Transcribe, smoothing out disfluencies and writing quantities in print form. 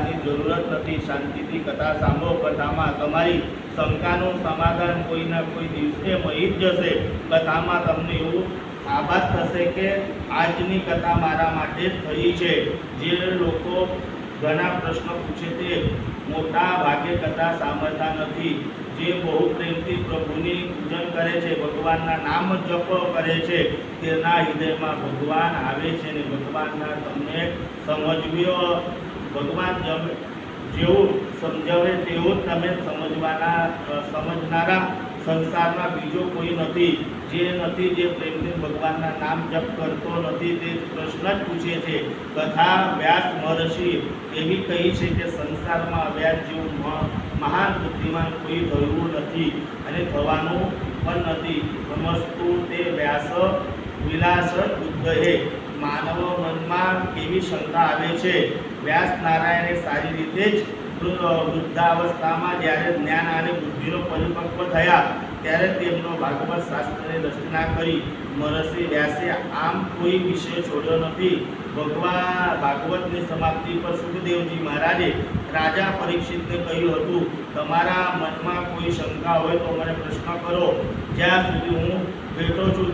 કથાની જરૂરત નથી, શાંતિથી કથા સાંભળો। કથામાં તમારી શંકાનું સમાધાન કોઈના કોઈ દિવસે મળી જ જશે। કથામાં તમને એવું આભાસ થશે કે આજની કથા મારા માટે જ થઈ છે। જે લોકો ઘણા પ્રશ્નો પૂછે તે મોટા ભાગે કથા સાંભળતા નથી। જે બહુ પ્રેમથી પ્રભુની પૂજન કરે છે, ભગવાનના નામ જપ કરે છે, તેના હૃદયમાં ભગવાન આવે છે અને ભગવાનના તમને સમજવ્યો ભગવાન જેવું સમજાવે તેવું જ તમે સમજનારા સંસારમાં બીજો કોઈ નથી। જે પ્રેમથી ભગવાનના નામ જપ કરતો નથી તે પ્રશ્ન જ પૂછે છે। કથા વ્યાસ મહર્ષિ એવી કહી છે કે સંસારમાં વ્યાસ જેવું મહાન બુદ્ધિમાન કોઈ થયું નથી અને થવાનું પણ નથી। નમસ્તુ તે વ્યાસ વિલાસ બુદ્ધએ। માનવ મનમાં કેવી શંકા આવે છે? વ્યાસ નારાયણે સારી રીતે જ વૃદ્ધાવસ્થામાં જ્યારે જ્ઞાન અને બુદ્ધિનો પરિપક્વ થયા ત્યારે તેમનો ભાગવત શાસ્ત્રની રચના કરી। મહર્ષિ વ્યાસે આમ કોઈ વિષય છોડ્યો નથી। ભાગવતની સમાપ્તિ પર સુખદેવજી મહારાજે રાજા પરીક્ષિતને કહ્યું હતું, તમારા મનમાં કોઈ શંકા હોય તો મને પ્રશ્ન કરો, જ્યાં સુધી હું બેઠો છું